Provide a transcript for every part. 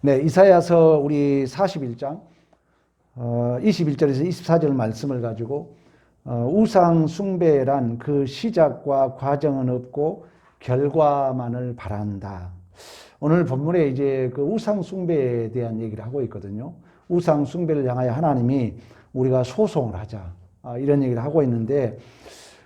네, 이사야서 우리 41장 21절에서 24절 말씀을 가지고 우상 숭배란 그 시작과 과정은 없고 결과만을 바란다. 오늘 본문에 이제 그 우상 숭배에 대한 얘기를 하고 있거든요. 우상 숭배를 향하여 하나님이 우리가 소송을 하자, 이런 얘기를 하고 있는데,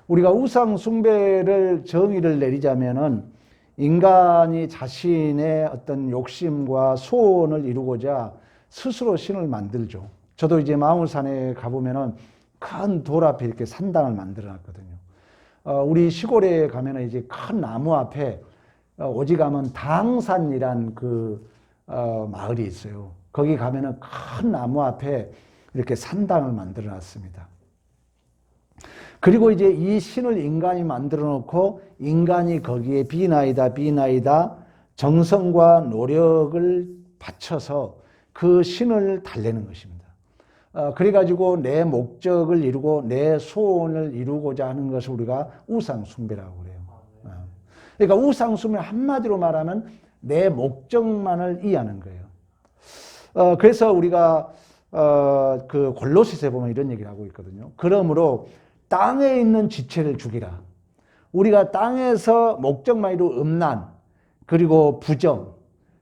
우리가 우상 숭배를 정의를 내리자면은 인간이 자신의 어떤 욕심과 소원을 이루고자 스스로 신을 만들죠. 저도 이제 마을산에 가보면은 큰 돌 앞에 이렇게 산당을 만들어 놨거든요. 우리 시골에 가면은 이제 큰 나무 앞에 오직하면 당산이란 그 마을이 있어요. 거기 가면은 큰 나무 앞에 이렇게 산당을 만들어 놨습니다. 그리고 이제 이 신을 인간이 만들어 놓고 인간이 거기에 비나이다 정성과 노력을 바쳐서 그 신을 달래는 것입니다. 그래가지고 내 목적을 이루고 내 소원을 이루고자 하는 것을 우리가 우상숭배라고 그래요. 그러니까 우상숭배 한마디로 말하면 내 목적만을 이해하는 거예요. 그래서 우리가 그 골로새서에 보면 이런 얘기를 하고 있거든요. 그러므로 땅에 있는 지체를 죽이라. 우리가 땅에서 목적만 이루 음란, 그리고 부정,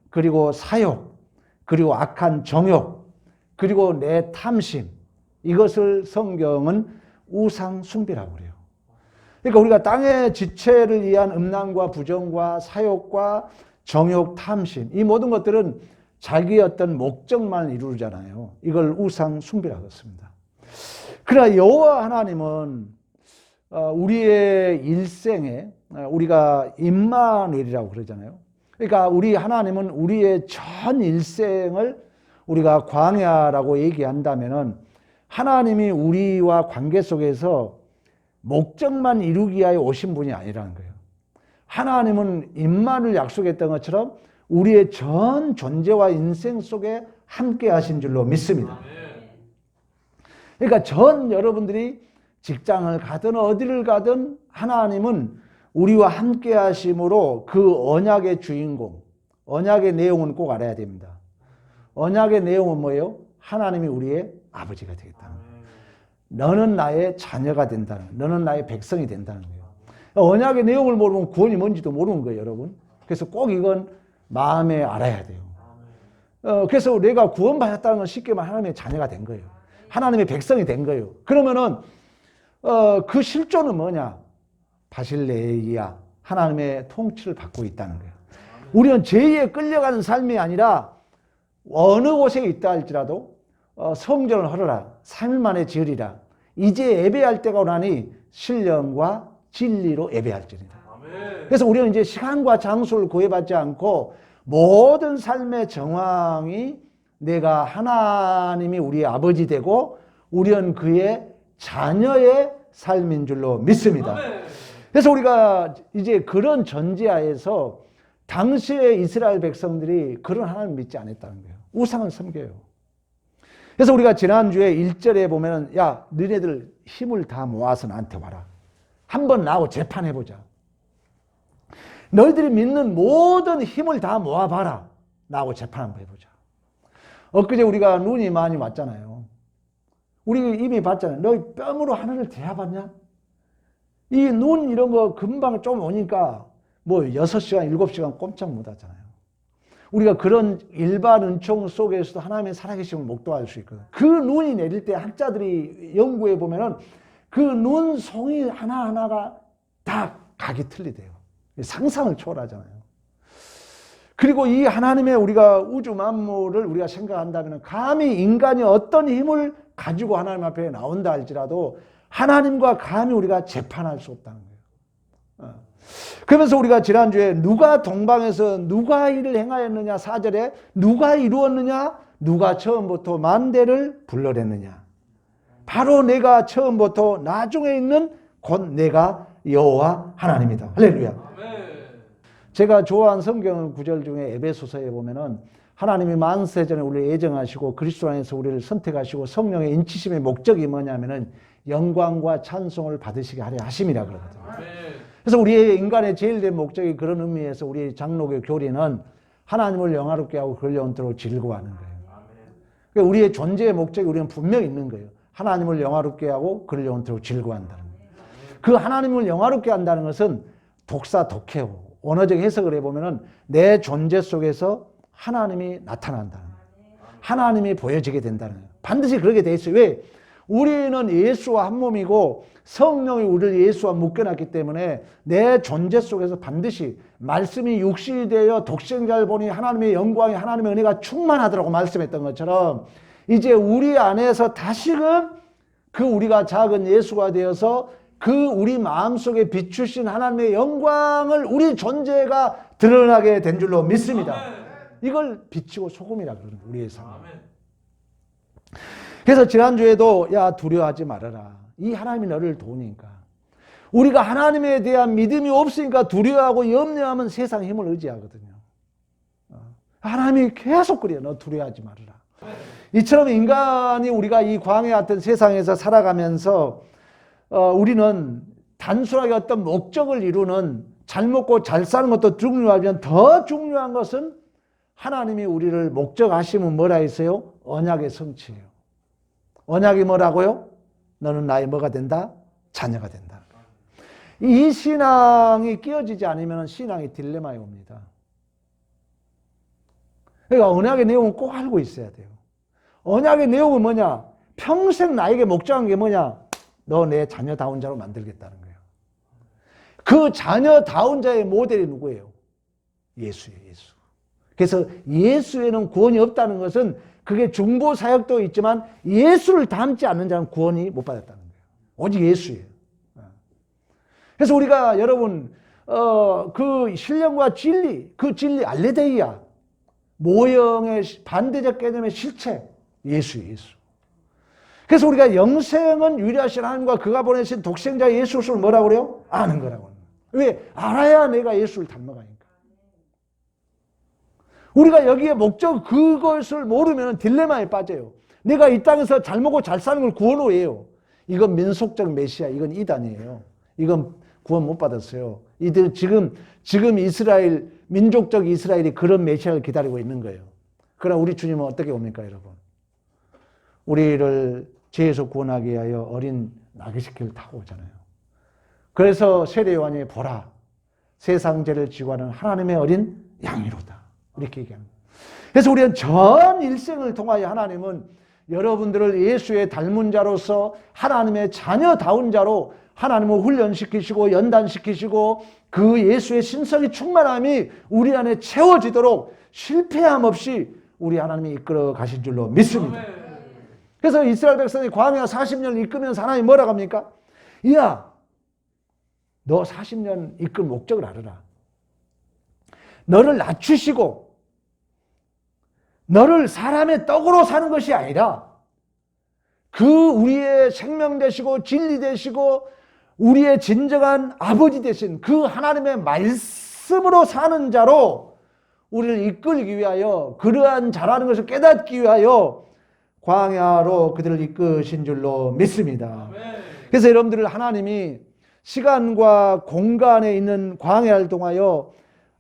그리고 사욕, 그리고 악한 정욕, 그리고 내 탐심, 이것을 성경은 우상 숭배라고 그래요. 그러니까 우리가 땅의 지체를 위한 음란과 부정과 사욕과 정욕, 탐심, 이 모든 것들은 자기의 어떤 목적만 이루잖아요. 이걸 우상 숭배라고 했습니다. 그러나 여호와 하나님은 우리의 일생에 우리가 임마누엘이라고 그러잖아요. 그러니까 우리 하나님은 우리의 전 일생을 우리가 광야라고 얘기한다면은 하나님이 우리와 관계 속에서 목적만 이루기 위하여 오신 분이 아니라는 거예요. 하나님은 임마누엘 약속했던 것처럼 우리의 전 존재와 인생 속에 함께 하신 줄로 믿습니다. 그러니까 전 여러분들이 직장을 가든 어디를 가든 하나님은 우리와 함께 하심으로 그 언약의 주인공, 언약의 내용은 꼭 알아야 됩니다. 언약의 내용은 뭐예요? 하나님이 우리의 아버지가 되겠다는 거예요. 너는 나의 자녀가 된다는 거예요. 너는 나의 백성이 된다는 거예요. 언약의 내용을 모르면 구원이 뭔지도 모르는 거예요, 여러분. 그래서 꼭 이건 마음에 알아야 돼요. 그래서 내가 구원받았다는 건 쉽게 말하면 하나님의 자녀가 된 거예요. 하나님의 백성이 된 거예요. 그러면은 그 실존은 뭐냐? 바실레이야, 하나님의 통치를 받고 있다는 거예요. 우리는 죄에 끌려가는 삶이 아니라 어느 곳에 있다 할지라도 성전을 헐어라, 3일 만에 지으리라. 이제 예배할 때가 오나니 신령과 진리로 예배할지니라. 그래서 우리는 이제 시간과 장소를 구애받지 않고 모든 삶의 정황이 내가 하나님이 우리의 아버지 되고 우리는 그의 자녀의 삶인 줄로 믿습니다. 그래서 우리가 이제 그런 전제하에서 당시의 이스라엘 백성들이 그런 하나님을 믿지 않았다는 거예요. 우상을 섬겨요. 그래서 우리가 지난주에 1절에 보면 야, 너네들 힘을 다 모아서 나한테 와라. 한번 나하고 재판해보자. 너희들이 믿는 모든 힘을 다 모아봐라. 나하고 재판 한번 해보자. 엊그제 우리가 눈이 많이 왔잖아요. 우리 이미 봤잖아요. 너희 뺨으로 하늘을 대야봤냐? 이 눈 이런 거 금방 좀 오니까 뭐 6시간, 7시간 꼼짝 못 하잖아요. 우리가 그런 일반 은총 속에서도 하나님의 살아계심을 목도할 수 있거든요. 그 눈이 내릴 때 학자들이 연구해 보면은 그 눈송이 하나하나가 다 각이 틀리대요. 상상을 초월하잖아요. 그리고 이 하나님의 우리가 우주 만물을 우리가 생각한다면 감히 인간이 어떤 힘을 가지고 하나님 앞에 나온다 할지라도 하나님과 감히 우리가 재판할 수 없다는 거예요. 그러면서 우리가 지난주에 누가 동방에서 누가 일을 행하였느냐 4절에 누가 이루었느냐 누가 처음부터 만대를 불러냈느냐 바로 내가 처음부터 나중에 있는 곧 내가 여호와 하나님이다. 할렐루야. 제가 좋아하는 성경 구절 중에 에베소서에 보면은 하나님이 만세전에 우리를 예정하시고 그리스도 안에서 우리를 선택하시고 성령의 인치심의 목적이 뭐냐면은 영광과 찬송을 받으시게 하려 하심이라 그러거든요. 그래서 우리의 인간의 제일 된 목적이 그런 의미에서 우리 장로교 교리는 하나님을 영화롭게 하고 그를 영원토록 즐거워하는 거예요. 그러니까 우리의 존재의 목적이 우리는 분명히 있는 거예요. 하나님을 영화롭게 하고 그를 영원토록 즐거워한다는 거예요. 그 하나님을 영화롭게 한다는 것은 독사독해요. 언어적 해석을 해보면 내 존재 속에서 하나님이 나타난다는 거예요. 하나님이 보여지게 된다는 거예요. 반드시 그렇게 돼 있어요. 왜? 우리는 예수와 한 몸이고 성령이 우리를 예수와 묶여놨기 때문에 내 존재 속에서 반드시 말씀이 육신이 되어 독생자를 보니 하나님의 영광이 하나님의 은혜가 충만하더라고 말씀했던 것처럼 이제 우리 안에서 다시금 그 우리가 작은 예수가 되어서 그 우리 마음속에 비추신 하나님의 영광을 우리 존재가 드러나게 된 줄로 믿습니다. 이걸 빛이고 소금이라 그러는 거예요. 우리의 삶. 그래서 지난주에도 야 두려워하지 말아라. 이 하나님이 너를 도우니까. 우리가 하나님에 대한 믿음이 없으니까 두려워하고 염려하면 세상의 힘을 의지하거든요. 하나님이 계속 그래요. 너 두려워하지 말아라. 이처럼 인간이 우리가 이 광야 같은 세상에서 살아가면서 우리는 단순하게 어떤 목적을 이루는 잘 먹고 잘 사는 것도 중요하지만 더 중요한 것은 하나님이 우리를 목적하시면 뭐라 했어요? 언약의 성취예요. 언약이 뭐라고요? 너는 나의 뭐가 된다? 자녀가 된다. 이 신앙이 끼어지지 않으면 신앙이 딜레마에 옵니다. 그러니까 언약의 내용은 꼭 알고 있어야 돼요. 언약의 내용은 뭐냐? 평생 나에게 목적한 게 뭐냐? 너 내 자녀다운 자로 만들겠다는 거예요. 그 자녀다운 자의 모델이 누구예요? 예수예요, 예수. 그래서 예수에는 구원이 없다는 것은 그게 중보 사역도 있지만 예수를 닮지 않는 자는 구원이 못 받았다는 거예요. 오직 예수예요. 그래서 우리가 여러분 그 신령과 진리, 그 진리 알레데이아 모형의 반대적 개념의 실체 예수예요, 예수. 그래서 우리가 영생은 유일하신 하나님과 그가 보내신 독생자 예수를 뭐라고 그래요? 아는 거라고. 왜? 알아야 내가 예수를 닮아가니까. 우리가 여기에 목적 그것을 모르면 딜레마에 빠져요. 내가 이 땅에서 잘 먹고 잘 사는 걸 구원으로 해요. 이건 민속적 메시아, 이건 이단이에요. 이건 구원 못 받았어요. 이들 지금 이스라엘, 민족적 이스라엘이 그런 메시아를 기다리고 있는 거예요. 그러나 우리 주님은 어떻게 옵니까, 여러분? 우리를 죄에서 구원하기 위하여 어린 나귀새끼를 타고 오잖아요. 그래서 세례 요한이 보라, 세상 죄를 지고 하는 하나님의 어린 양이로다. 이렇게 얘기합니다. 그래서 우리는 전 일생을 통하여 하나님은 여러분들을 예수의 닮은 자로서 하나님의 자녀다운 자로 하나님을 훈련시키시고 연단시키시고 그 예수의 신성이 충만함이 우리 안에 채워지도록 실패함 없이 우리 하나님이 이끌어 가신 줄로 믿습니다. 그래서 이스라엘 백성이 광야 40년을 이끌면서 하나님이 뭐라고 합니까? 이야, 너 40년 이끌 목적을 알아라. 너를 낮추시고 너를 사람의 떡으로 사는 것이 아니라 그 우리의 생명 되시고 진리 되시고 우리의 진정한 아버지 되신 그 하나님의 말씀으로 사는 자로 우리를 이끌기 위하여 그러한 자라는 것을 깨닫기 위하여 광야로 그들을 이끄신 줄로 믿습니다. 그래서 여러분들을 하나님이 시간과 공간에 있는 광야를 통하여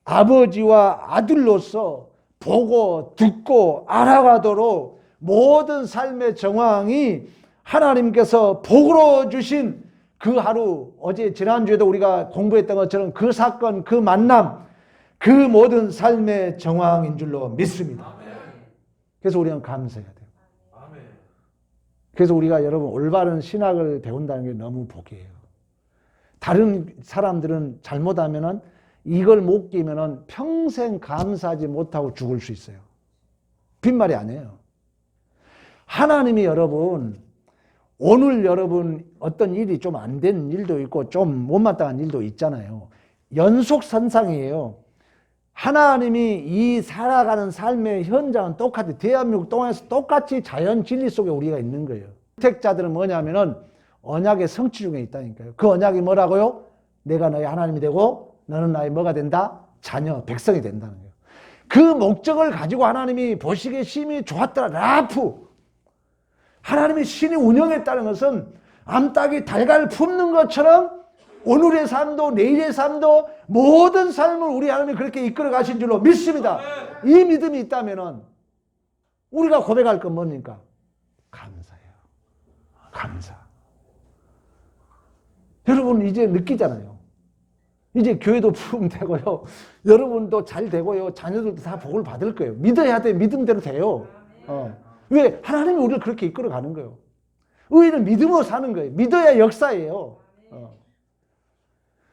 아버지와 아들로서 보고 듣고 알아가도록 모든 삶의 정황이 하나님께서 복으로 주신 그 하루, 어제 지난주에도 우리가 공부했던 것처럼 그 사건, 그 만남, 그 모든 삶의 정황인 줄로 믿습니다. 그래서 우리는 감사해야 돼요. 그래서 우리가 여러분 올바른 신학을 배운다는 게 너무 복이에요. 다른 사람들은 잘못하면은 이걸 못 끼면은 평생 감사하지 못하고 죽을 수 있어요. 빈말이 아니에요. 하나님이 여러분, 오늘 여러분 어떤 일이 좀 안 된 일도 있고 좀 못마땅한 일도 있잖아요. 연속선상이에요. 하나님이 이 살아가는 삶의 현장은 똑같이 대한민국 동안에서 똑같이 자연 진리 속에 우리가 있는 거예요. 택자들은 뭐냐면은 언약의 성취 중에 있다니까요. 그 언약이 뭐라고요? 내가 너의 하나님이 되고 너는 나의 뭐가 된다? 자녀, 백성이 된다는 거예요. 그 목적을 가지고 하나님이 보시기에 심히 좋았더라. 라프. 하나님이 신이 운영했다는 것은 암탉이 달걀을 품는 것처럼 오늘의 삶도 내일의 삶도 모든 삶을 우리 하나님이 그렇게 이끌어 가신 줄로 믿습니다. 이 믿음이 있다면 우리가 고백할 건 뭡니까? 감사예요. 감사. 여러분 이제 느끼잖아요. 이제 교회도 부흥되고요. 여러분도 잘 되고요. 자녀들도 다 복을 받을 거예요. 믿어야 돼. 믿음대로 돼요. 왜? 하나님이 우리를 그렇게 이끌어 가는 거예요. 의인은 믿음으로 사는 거예요. 믿어야 역사예요.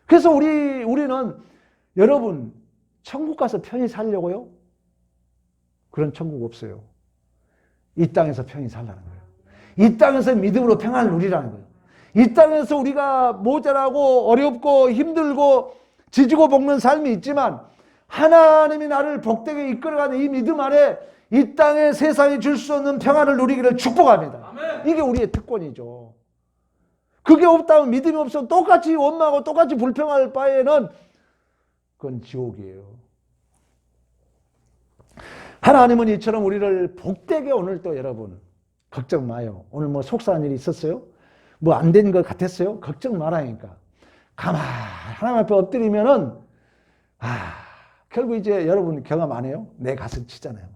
그래서 우리는 여러분 천국 가서 편히 살려고요? 그런 천국 없어요. 이 땅에서 편히 살라는 거예요. 이 땅에서 믿음으로 평안을 누리라는 거예요. 이 땅에서 우리가 모자라고 어렵고 힘들고 지지고 볶는 삶이 있지만 하나님이 나를 복되게 이끌어가는 이 믿음 안에 이 땅에 세상이 줄 수 없는 평안을 누리기를 축복합니다. 아멘. 이게 우리의 특권이죠. 그게 없다면 믿음이 없으면 똑같이 원망하고 똑같이 불평할 바에는 그건 지옥이에요. 하나님은 이처럼 우리를 복되게 오늘 또 여러분 걱정 마요. 오늘 뭐 속상한 일이 있었어요? 뭐 안 된 것 같았어요? 걱정 말라니까. 가만 하나님 앞에 엎드리면은 결국 이제 여러분 경험 안 해요? 내 가슴 치잖아요.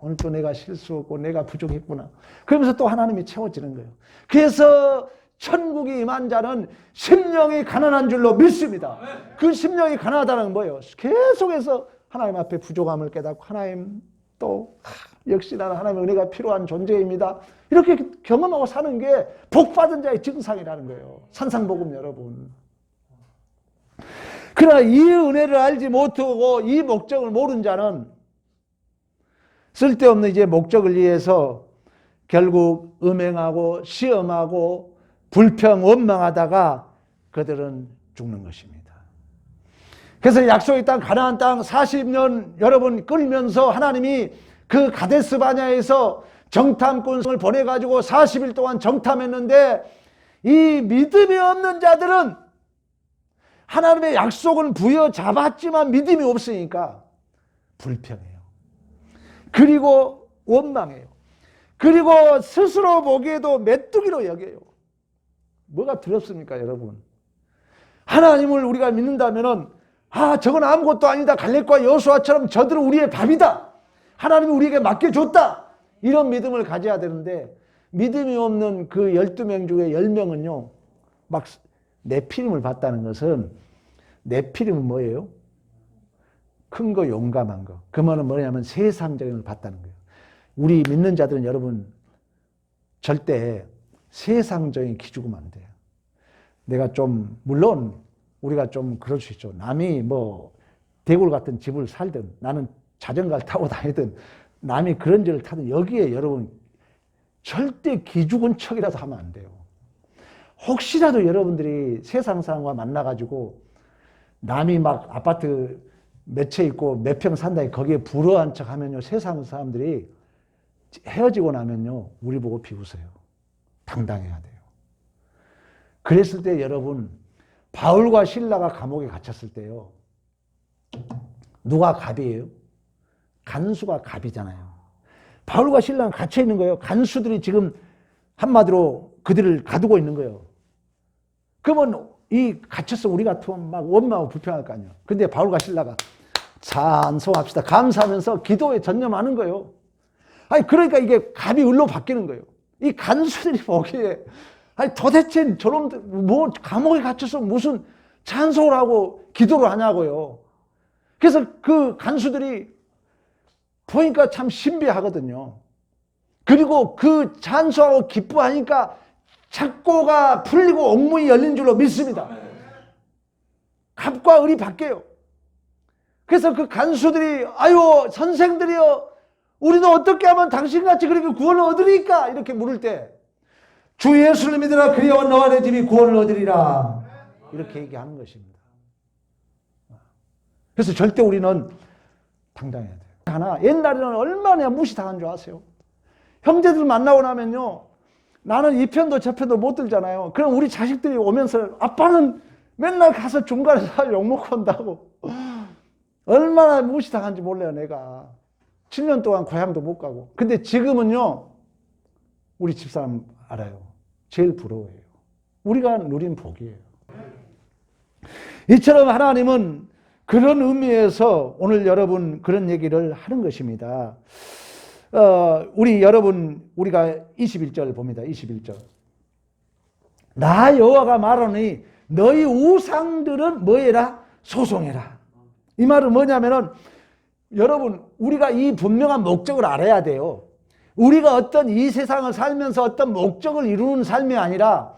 오늘 또 내가 실수했고 내가 부족했구나. 그러면서 또 하나님이 채워지는 거예요. 그래서 천국이 임한 자는 심령이 가난한 줄로 믿습니다. 그 심령이 가난하다는 건 뭐예요? 계속해서 하나님 앞에 부족함을 깨닫고 하나님 또 역시 나는 하나님의 은혜가 필요한 존재입니다. 이렇게 경험하고 사는 게 복받은 자의 증상이라는 거예요. 산상복음 여러분. 그러나 이 은혜를 알지 못하고 이 목적을 모른 자는 쓸데없는 이제 목적을 위해서 결국 음행하고 시험하고 불평 원망하다가 그들은 죽는 것입니다. 그래서 약속의 땅 가나안 땅 40년 여러분 끌면서 하나님이 그 가데스 바냐에서 정탐꾼을 보내가지고 40일 동안 정탐했는데 이 믿음이 없는 자들은 하나님의 약속은 부여잡았지만 믿음이 없으니까 불평해요. 그리고 원망해요. 그리고 스스로 보기에도 메뚜기로 여겨요. 뭐가 두렵습니까 여러분? 하나님을 우리가 믿는다면은 저건 아무것도 아니다. 갈렙과 여호수아처럼 저들은 우리의 밥이다. 하나님이 우리에게 맡겨줬다. 이런 믿음을 가져야 되는데 믿음이 없는 그 12명 중에 10명은요. 막 네피림을 봤다는 것은 네피림은 뭐예요? 큰 거 용감한 거. 그 말은 뭐냐면 세상적인 걸 봤다는 거예요. 우리 믿는 자들은 여러분 절대 세상적인 기죽으면 안 돼요. 내가 좀 물론 우리가 좀 그럴 수 있죠. 남이 뭐 대골 같은 집을 살든 나는 자전거를 타고 다니든 남이 그런 집을 타든 여기에 여러분 절대 기죽은 척이라도 하면 안 돼요. 혹시라도 여러분들이 세상 사람과 만나가지고 남이 막 아파트 몇 채 있고 몇 평 산다 거기에 부러워한 척 하면요. 세상 사람들이 헤어지고 나면요. 우리 보고 비웃어요. 당당해야 돼요. 그랬을 때 여러분 바울과 실라가 감옥에 갇혔을 때요. 누가 갑이에요? 간수가 갑이잖아요. 바울과 실라는 갇혀 있는 거예요. 간수들이 지금 한마디로 그들을 가두고 있는 거예요. 그러면 이 갇혀서 우리 같으면 막 원망하고 불평할 거 아니에요. 근데 바울과 실라가 찬송합시다. 감사하면서 기도에 전념하는 거예요. 그러니까 이게 갑이 을로 바뀌는 거예요. 이 간수들이 보기에 도대체 저놈들 뭐 감옥에 갇혀서 무슨 찬송을 하고 기도를 하냐고요. 그래서 그 간수들이 보니까 참 신비하거든요. 그리고 그 찬송하고 기뻐하니까 착고가 풀리고 옥문이 열린 줄로 믿습니다. 갑과 을이 바뀌어요. 그래서 그 간수들이 선생들이여 우리도 어떻게 하면 당신같이 그렇게 구원을 얻으리까? 이렇게 물을 때 주 예수를 믿으라 그리하면 너와 내 집이 구원을 얻으리라. 이렇게 얘기하는 것입니다. 그래서 절대 우리는 당당해야 돼요. 옛날에는 얼마나 무시당한 줄 아세요? 형제들 만나고 나면요. 나는 이 편도 저 편도 못 들잖아요. 그럼 우리 자식들이 오면서 아빠는 맨날 가서 중간에서 욕먹고 온다고. 얼마나 무시당한지 몰라요 내가. 7년 동안 고향도 못 가고. 근데 지금은요. 우리 집사람 알아요. 제일 부러워해요. 우리가 누린 복이에요. 이처럼 하나님은 그런 의미에서 오늘 여러분 그런 얘기를 하는 것입니다. 우리가 21절 봅니다. 21절. 나 여호와가 말하니 너희 우상들은 뭐해라? 소송해라. 이 말은 뭐냐면은 여러분, 우리가 이 분명한 목적을 알아야 돼요. 우리가 어떤 이 세상을 살면서 어떤 목적을 이루는 삶이 아니라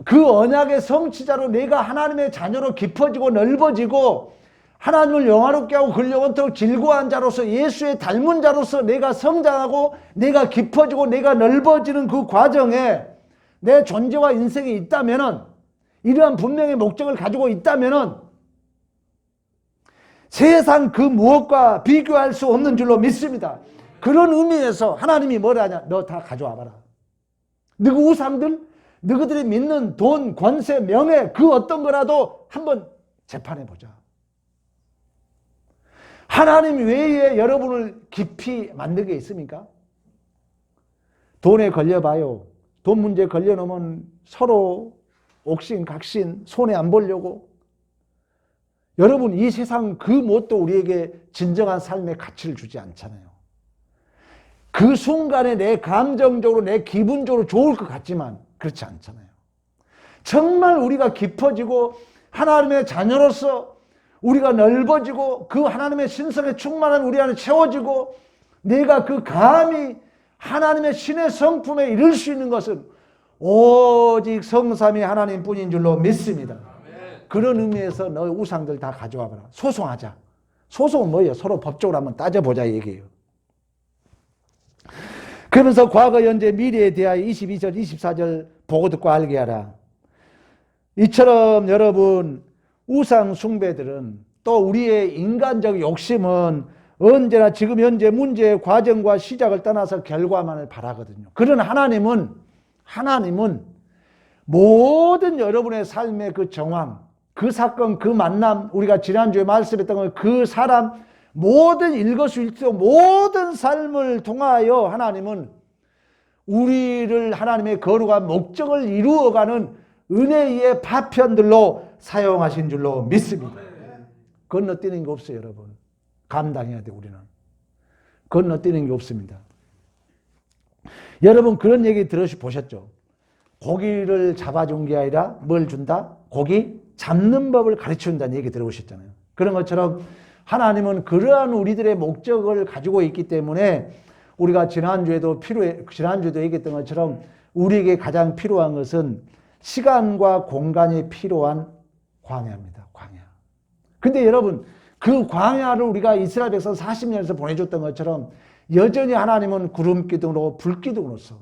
그 언약의 성취자로 내가 하나님의 자녀로 깊어지고 넓어지고 하나님을 영화롭게 하고 그를 영원토록 즐거워한 자로서 예수의 닮은 자로서 내가 성장하고 내가 깊어지고 내가 넓어지는 그 과정에 내 존재와 인생이 있다면은, 이러한 분명히 목적을 가지고 있다면은 세상 그 무엇과 비교할 수 없는 줄로 믿습니다. 그런 의미에서 하나님이 뭐라 하냐? 너 다 가져와 봐라. 너희 우상들, 너희들이 믿는 돈, 권세, 명예, 그 어떤 거라도 한번 재판해 보자. 하나님 외에 여러분을 깊이 만들게 있습니까? 돈에 걸려봐요. 돈 문제에 걸려놓으면 서로 옥신각신, 손해 안 보려고. 여러분, 이 세상 그 무엇도 우리에게 진정한 삶의 가치를 주지 않잖아요. 그 순간에 내 감정적으로, 내 기분적으로 좋을 것 같지만 그렇지 않잖아요. 정말 우리가 깊어지고 하나님의 자녀로서 우리가 넓어지고 그 하나님의 신성에 충만한 우리 안에 채워지고 내가 그 감히 하나님의 신의 성품에 이를 수 있는 것은 오직 성삼위 하나님뿐인 줄로 믿습니다. 그런 의미에서 너희 우상들 다 가져와 봐라. 소송하자. 소송은 뭐예요? 서로 법적으로 한번 따져보자 얘기예요. 그러면서 과거, 현재, 미래에 대하여 22절, 24절 보고 듣고 알게 하라. 이처럼 여러분, 우상 숭배들은 또 우리의 인간적 욕심은 언제나 지금 현재 문제의 과정과 시작을 떠나서 결과만을 바라거든요. 그런 하나님은 모든 여러분의 삶의 그 정황, 그 사건, 그 만남, 우리가 지난주에 말씀했던 그 사람, 모든 일거수일투 모든 삶을 통하여 하나님은 우리를 하나님의 거룩한 목적을 이루어가는 은혜의 파편들로 사용하신 줄로 믿습니다. 건너뛰는 게 없어요, 여러분. 감당해야 돼, 우리는. 건너뛰는 게 없습니다. 여러분, 그런 얘기 들으셔보셨죠? 고기를 잡아준 게 아니라 뭘 준다? 고기 잡는 법을 가르쳐준다는 얘기 들어보셨잖아요. 그런 것처럼 하나님은 그러한 우리들의 목적을 가지고 있기 때문에 우리가 지난주에도 얘기했던 것처럼 우리에게 가장 필요한 것은 시간과 공간이 필요한 광야입니다. 광야. 근데 여러분, 그 광야를 우리가 이스라엘 백성 40년에서 보내줬던 것처럼 여전히 하나님은 구름 기둥으로 불 기둥으로서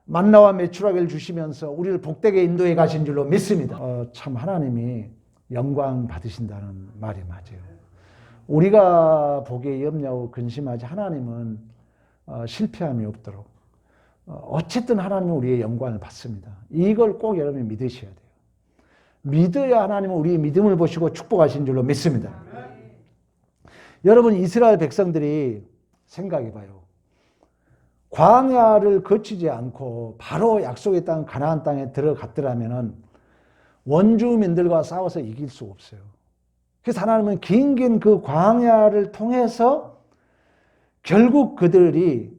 만나와 메추라기를 주시면서 우리를 복되게 인도해 가신 줄로 믿습니다. 참 하나님이 영광 받으신다는 말이 맞아요. 우리가 보기에 염려하고 근심하지 하나님은 실패함이 없도록 어쨌든 하나님은 우리의 영광을 받습니다. 이걸 꼭 여러분이 믿으셔야 돼요. 믿어야 하나님은 우리의 믿음을 보시고 축복하신 줄로 믿습니다. 여러분, 이스라엘 백성들이 생각해봐요. 광야를 거치지 않고 바로 약속의 땅 가나안 땅에 들어갔더라면 원주민들과 싸워서 이길 수 없어요. 그래서 하나님은 긴긴 그 광야를 통해서 결국 그들이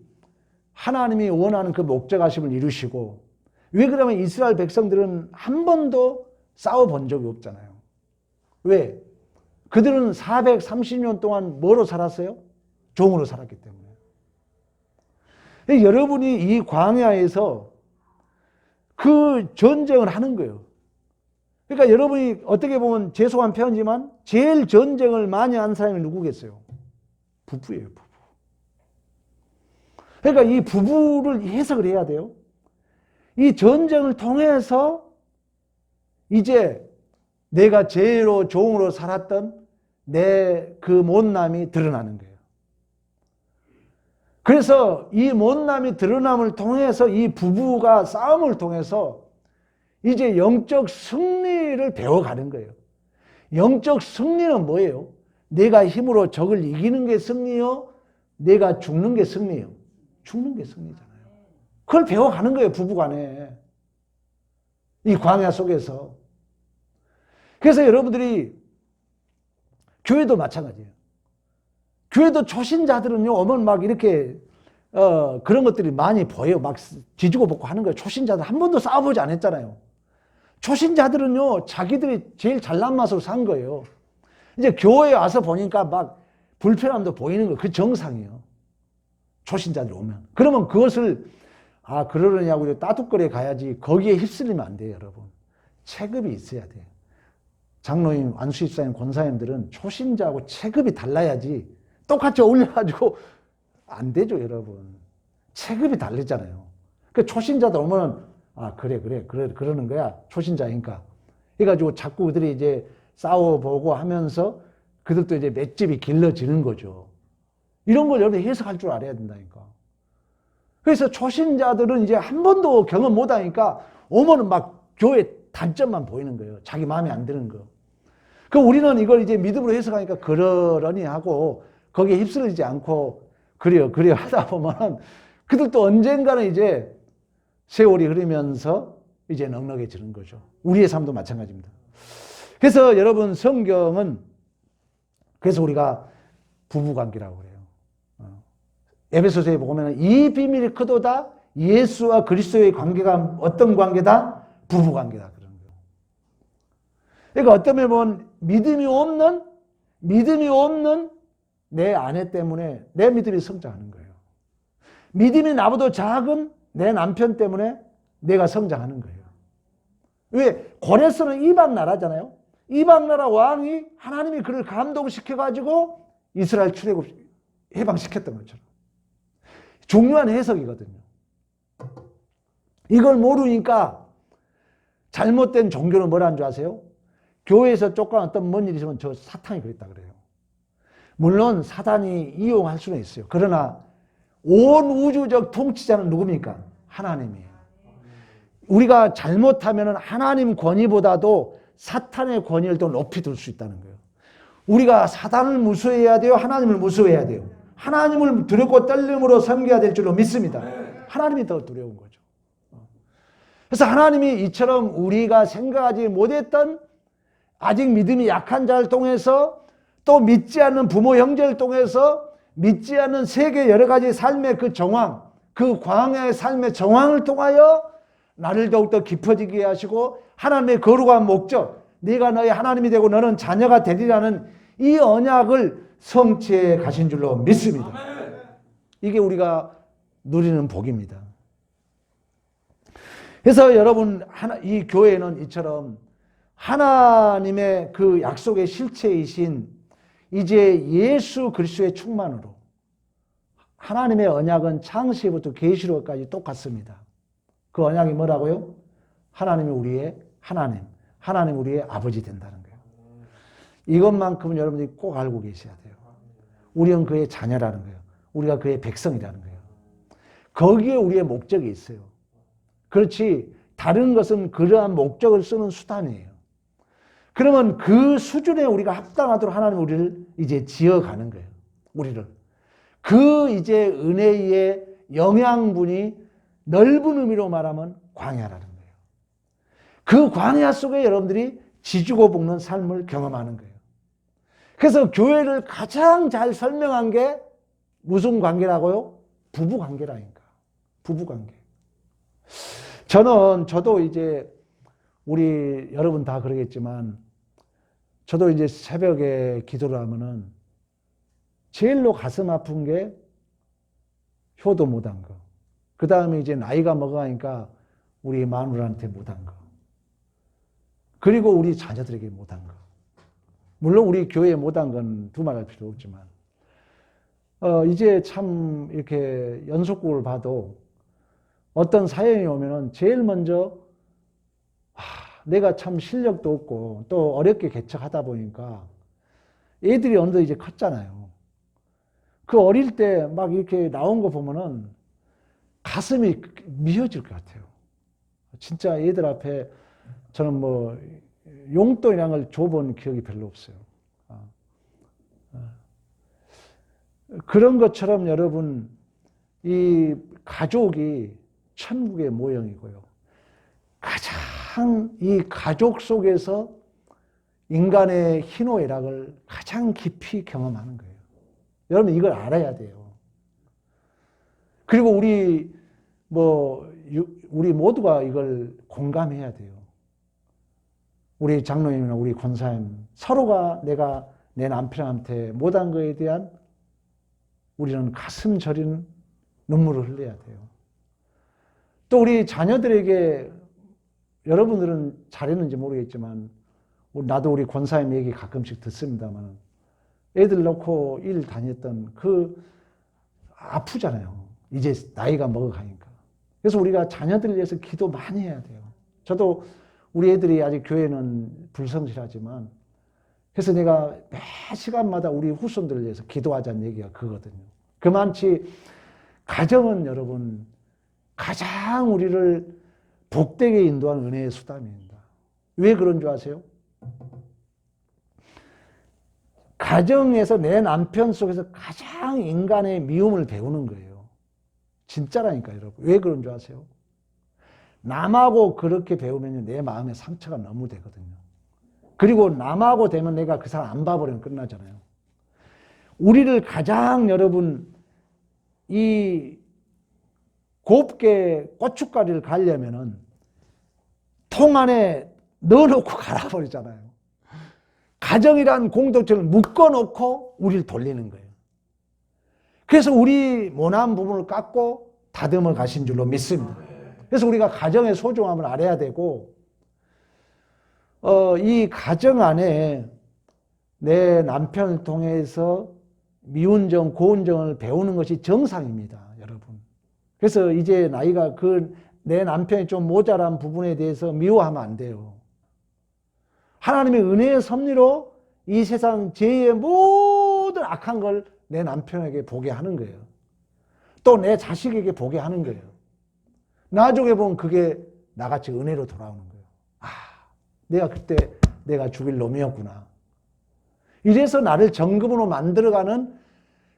하나님이 원하는 그 목적하심을 이루시고, 왜 그러면 이스라엘 백성들은 한 번도 싸워본 적이 없잖아요. 왜? 그들은 430년 동안 뭐로 살았어요? 종으로 살았기 때문에. 여러분이 이 광야에서 그 전쟁을 하는 거예요. 그러니까 여러분이 어떻게 보면 죄송한 표현이지만 제일 전쟁을 많이 한 사람이 누구겠어요? 부부예요, 부부. 그러니까 이 부부를 해석을 해야 돼요. 이 전쟁을 통해서 이제 내가 죄로 종으로 살았던 내 그 못남이 드러나는 거예요. 그래서 이 못남이 드러남을 통해서 이 부부가 싸움을 통해서 이제 영적 승리를 배워가는 거예요. 영적 승리는 뭐예요? 내가 힘으로 적을 이기는 게 승리요? 내가 죽는 게 승리요? 죽는 게 승리잖아요. 그걸 배워가는 거예요, 부부간에. 이 광야 속에서. 그래서 여러분들이 교회도 마찬가지예요. 교회도 초신자들은요, 오면 막 이렇게 그런 것들이 많이 보여요. 막 뒤지고 볶고 하는 거예요. 초신자들 한 번도 싸워보지 않았잖아요. 초신자들은요, 자기들이 제일 잘난 맛으로 산 거예요. 이제 교회에 와서 보니까 막 불편함도 보이는 거예요. 그 정상이에요. 초신자들이 오면. 그러면 그것을, 그러느냐고 따뜻거리에 가야지 거기에 휩쓸리면 안 돼요, 여러분. 체급이 있어야 돼요. 장로님, 안수집사님, 권사님들은 초신자하고 체급이 달라야지 똑같이 어울려가지고 안 되죠, 여러분. 체급이 다르잖아요. 그 초신자들 오면, 그래, 그러는 거야. 초신자니까. 그래가지고 자꾸 그들이 이제 싸워보고 하면서 그들도 이제 맷집이 길러지는 거죠. 이런 걸 여러분이 해석할 줄 알아야 된다니까. 그래서 초신자들은 이제 한 번도 경험 못 하니까 오면은 막 교회 단점만 보이는 거예요. 자기 마음에 안 드는 거. 그 우리는 이걸 이제 믿음으로 해석하니까 그러려니 하고 거기에 휩쓸리지 않고 그래요 하다 보면 그들도 언젠가는 이제 세월이 흐르면서 이제 넉넉해지는 거죠. 우리의 삶도 마찬가지입니다. 그래서 여러분 성경은 그래서 우리가 부부관계라고 그래요. 에베소서에 보면 이 비밀이 크도다 예수와 그리스도의 관계가 어떤 관계다? 부부관계다 그런 거예요. 그러니까 어떤 면에 보면 믿음이 없는 내 아내 때문에 내 믿음이 성장하는 거예요. 믿음이 나보다 작은 내 남편 때문에 내가 성장하는 거예요. 왜? 고레스는 이방 나라잖아요. 이방 나라 왕이 하나님이 그를 감동시켜가지고 이스라엘 출애굽 해방시켰던 것처럼. 중요한 해석이거든요. 이걸 모르니까 잘못된 종교는 뭐라는 줄 아세요? 교회에서 쫓겨났던 뭔 일이 있으면 저 사탄이 그랬다 그래요. 물론 사단이 이용할 수는 있어요. 그러나 온 우주적 통치자는 누굽니까? 하나님이에요. 우리가 잘못하면 하나님 권위보다도 사탄의 권위를 더 높이 둘 수 있다는 거예요. 우리가 사단을 무서워해야 돼요? 하나님을 무서워해야 돼요? 하나님을 두렵고 떨림으로 섬겨야 될 줄로 믿습니다. 하나님이 더 두려운 거죠. 그래서 하나님이 이처럼 우리가 생각하지 못했던 아직 믿음이 약한 자를 통해서 또 믿지 않는 부모 형제를 통해서 믿지 않는 세계 여러 가지 삶의 그 정황, 그 광야의 삶의 정황을 통하여 나를 더욱더 깊어지게 하시고 하나님의 거룩한 목적, 네가 너의 하나님이 되고 너는 자녀가 되리라는 이 언약을 성취해 가신 줄로 믿습니다. 이게 우리가 누리는 복입니다. 그래서 여러분 이 교회는 이처럼 하나님의 그 약속의 실체이신 이제 예수 그리스도의 충만으로 하나님의 언약은 창세기부터 계시록까지 똑같습니다. 그 언약이 뭐라고요? 하나님이 우리의 하나님 우리의 아버지 된다는 거예요. 이것만큼은 여러분들이 꼭 알고 계셔야 돼요. 우리는 그의 자녀라는 거예요. 우리가 그의 백성이라는 거예요. 거기에 우리의 목적이 있어요. 그렇지 다른 것은 그러한 목적을 쓰는 수단이에요. 그러면 그 수준에 우리가 합당하도록 하나님 우리를 이제 지어가는 거예요. 우리를. 그 이제 은혜의 영양분이 넓은 의미로 말하면 광야라는 거예요. 그 광야 속에 여러분들이 지주고 볶는 삶을 경험하는 거예요. 그래서 교회를 가장 잘 설명한 게 무슨 관계라고요? 부부 관계라니까. 부부 관계. 저도 이제 우리 여러분 다 그러겠지만 저도 이제 새벽에 기도를 하면은 제일로 가슴 아픈 게 효도 못한 거. 그 다음에 이제 나이가 먹어가니까 우리 마누라한테 못한 거. 그리고 우리 자녀들에게 못한 거. 물론 우리 교회에 못한 건 두말할 필요 없지만 이제 참 이렇게 연속극을 봐도 어떤 사연이 오면은 제일 먼저 내가 참 실력도 없고 또 어렵게 개척하다 보니까 애들이 어느덧 이제 컸잖아요. 그 어릴 때 막 이렇게 나온 거 보면은 가슴이 미어질 것 같아요. 진짜 애들 앞에 저는 뭐 용돈이란 걸 줘본 기억이 별로 없어요. 그런 것처럼 여러분 이 가족이 천국의 모형이고요. 가장 이 가족 속에서 인간의 희노애락을 가장 깊이 경험하는 거예요. 여러분 이걸 알아야 돼요. 그리고 우리 모두가 이걸 공감해야 돼요. 우리 장로님이나 우리 권사님 서로가 내가 내 남편한테 못한 거에 대한 우리는 가슴 저리는 눈물을 흘려야 돼요. 또 우리 자녀들에게 여러분들은 잘했는지 모르겠지만 나도 우리 권사님 얘기 가끔씩 듣습니다만 애들 놓고 일 다녔던 아프잖아요. 이제 나이가 먹어가니까. 그래서 우리가 자녀들을 위해서 기도 많이 해야 돼요. 저도 우리 애들이 아직 교회는 불성실하지만 그래서 내가 매 시간마다 우리 후손들을 위해서 기도하자는 얘기가 그거거든요. 그만치 가정은 여러분 가장 우리를 복되게 인도하는 은혜의 수단입니다. 왜 그런 줄 아세요? 가정에서 내 남편 속에서 가장 인간의 미움을 배우는 거예요. 진짜라니까요, 여러분. 왜 그런 줄 아세요? 남하고 그렇게 배우면 내 마음에 상처가 너무 되거든요. 그리고 남하고 되면 내가 그 사람 안 봐버리면 끝나잖아요. 우리를 가장 여러분 곱게 고춧가루를 갈려면은 통 안에 넣어놓고 갈아버리잖아요. 가정이란 공동체를 묶어놓고 우리를 돌리는 거예요. 그래서 우리 모난 부분을 깎고 다듬어 가신 줄로 믿습니다. 그래서 우리가 가정의 소중함을 알아야 되고 이 가정 안에 내 남편을 통해서 미운정, 고운정을 배우는 것이 정상입니다, 여러분. 그래서 이제 나이가 내 남편이 좀 모자란 부분에 대해서 미워하면 안 돼요. 하나님의 은혜의 섭리로 이 세상 죄의 모든 악한 걸 내 남편에게 보게 하는 거예요. 또 내 자식에게 보게 하는 거예요. 나중에 보면 그게 나같이 은혜로 돌아오는 거예요. 내가 그때 내가 죽일 놈이었구나. 이래서 나를 정금으로 만들어가는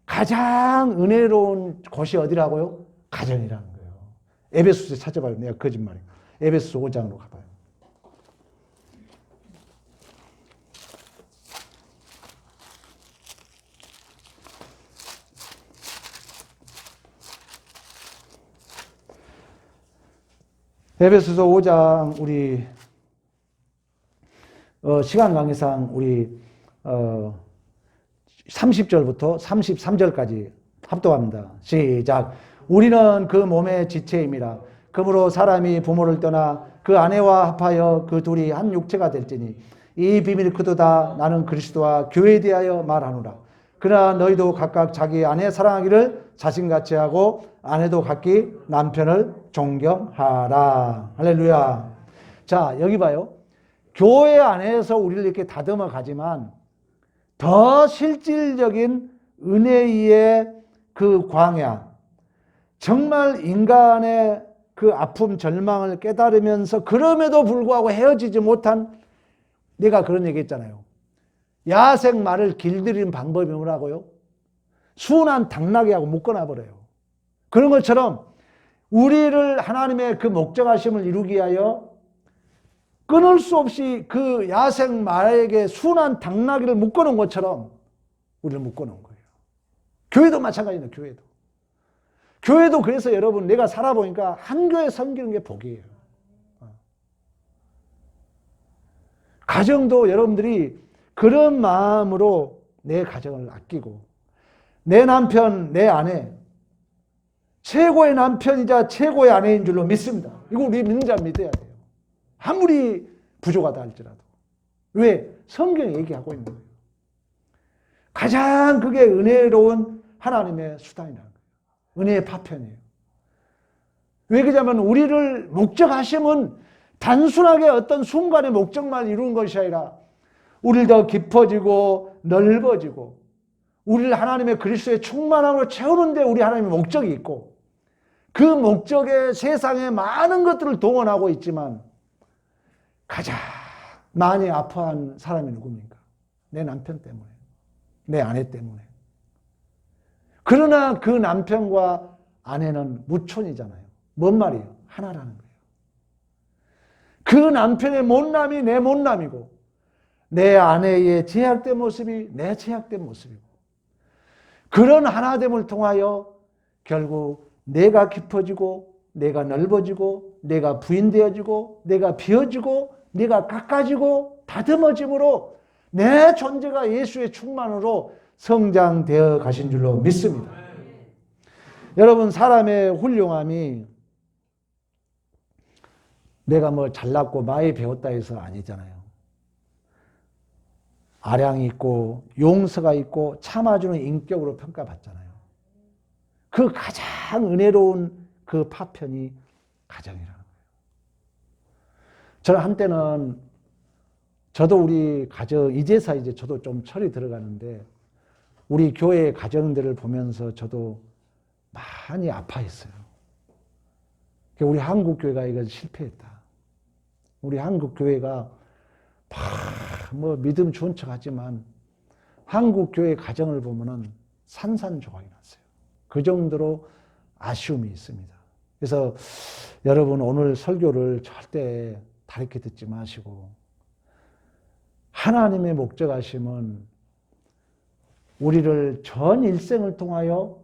가장 은혜로운 곳이 어디라고요? 가정이라는 거예요. 에베소서 찾아봐요. 내가 거짓말이에요. 에베소서 5장으로 가봐요. 에베소서 5장 우리 시간 관계상 우리 30절부터 33절까지 합독합니다. 시작. 우리는 그 몸의 지체임이라. 그러므로 사람이 부모를 떠나 그 아내와 합하여 그 둘이 한 육체가 될지니 이 비밀이 크도다. 나는 그리스도와 교회에 대하여 말하노라. 그러나 너희도 각각 자기 아내 사랑하기를 자신같이 하고 아내도 각기 남편을 존경하라. 할렐루야. 자, 여기 봐요. 교회 안에서 우리를 이렇게 다듬어 가지만 더 실질적인 은혜의 그 광야, 정말 인간의 그 아픔, 절망을 깨달으면서 그럼에도 불구하고 헤어지지 못한, 내가 그런 얘기 했잖아요. 야생 말을 길들이는 방법이 뭐라고요? 순한 당나귀하고 묶어놔버려요. 그런 것처럼 우리를 하나님의 그 목적하심을 이루기 위하여 끊을 수 없이 그 야생 말에게 순한 당나귀를 묶어놓은 것처럼 우리를 묶어놓은 거예요. 교회도 마찬가지입니다. 교회도 그래서 여러분 내가 살아보니까 한 교회 섬기는 게 복이에요. 가정도 여러분들이 그런 마음으로 내 가정을 아끼고 내 남편, 내 아내 최고의 남편이자 최고의 아내인 줄로 믿습니다. 이거 우리 믿는 자 믿어야 돼요. 아무리 부족하다 할지라도. 왜? 성경이 얘기하고 있는 거예요. 가장 그게 은혜로운 하나님의 수단이라는 거예요. 은혜의 파편이에요. 왜 그러냐면 우리를 목적하심은 단순하게 어떤 순간의 목적만 이루는 것이 아니라 우리를 더 깊어지고 넓어지고 우리를 하나님의 그리스도의 충만함으로 채우는 데 우리 하나님의 목적이 있고 그 목적에 세상에 많은 것들을 동원하고 있지만 가장 많이 아파한 사람이 누굽니까? 내 남편 때문에, 내 아내 때문에. 그러나 그 남편과 아내는 무촌이잖아요. 뭔 말이에요? 하나라는 거예요. 그 남편의 못남이 내 못남이고 내 아내의 제약된 모습이 내 제약된 모습이고, 그런 하나됨을 통하여 결국 내가 깊어지고 내가 넓어지고 내가 부인되어지고 내가 비어지고 내가 깎아지고 다듬어짐으로 내 존재가 예수의 충만으로 성장되어 가신 줄로 믿습니다. 여러분, 사람의 훌륭함이 내가 뭐 잘났고 많이 배웠다 해서 아니잖아요. 아량이 있고 용서가 있고 참아주는 인격으로 평가받잖아요. 그 가장 은혜로운 그 파편이 가정이라는 거예요. 저는 한때는 저도 우리 가정, 이제서 이제 저도 좀 철이 들어가는데 우리 교회의 가정들을 보면서 저도 많이 아파했어요. 우리 한국 교회가 이거 실패했다. 우리 한국 교회가 뭐 믿음 좋은 척 하지만 한국 교회 가정을 보면은 산산조각이 났어요. 그 정도로 아쉬움이 있습니다. 그래서 여러분, 오늘 설교를 절대 다르게 듣지 마시고 하나님의 목적하심은 우리를 전 일생을 통하여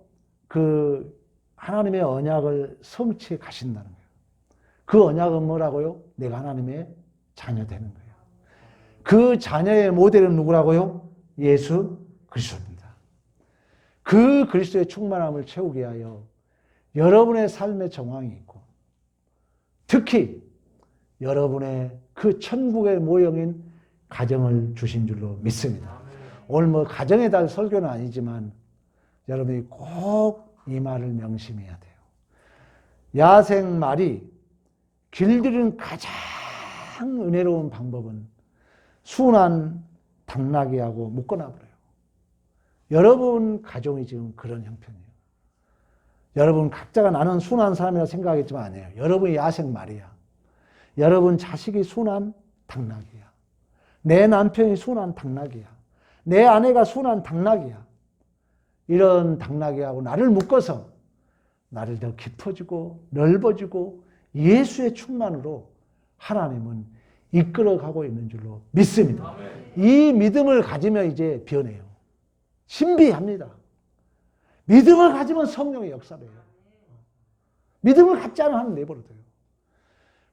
그 하나님의 언약을 성취해 가신다는 거예요. 그 언약은 뭐라고요? 내가 하나님의 자녀 되는 거예요. 그 자녀의 모델은 누구라고요? 예수 그리스도입니다. 그 그리스도의 충만함을 채우기 위하여 여러분의 삶의 정황이 있고 특히 여러분의 그 천국의 모형인 가정을 주신 줄로 믿습니다. 오늘 뭐 가정의 달 설교는 아니지만 여러분이 꼭 이 말을 명심해야 돼요. 야생말이 길들이는 가장 은혜로운 방법은 순한 당나귀하고 묶어놔버려요. 여러분 가정이 지금 그런 형편이에요. 여러분 각자가 나는 순한 사람이라 생각하겠지만 아니에요. 여러분이 야생말이야. 여러분 자식이 순한 당나귀야. 내 남편이 순한 당나귀야. 내 아내가 순한 당나귀야. 이런 당나귀하고 나를 묶어서 나를 더 깊어지고 넓어지고 예수의 충만으로 하나님은 이끌어가고 있는 줄로 믿습니다. 이 믿음을 가지면 이제 변해요. 신비합니다. 믿음을 가지면 성령의 역사를 해요. 믿음을 갖지 않으면 하나님 내버려둬요.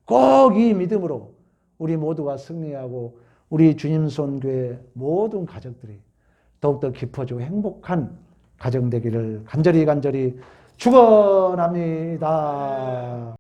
꼭 이 믿음으로 우리 모두가 승리하고 우리 주님 손교회 모든 가족들이 더욱더 깊어지고 행복한 가정 되기를 간절히 축원합니다.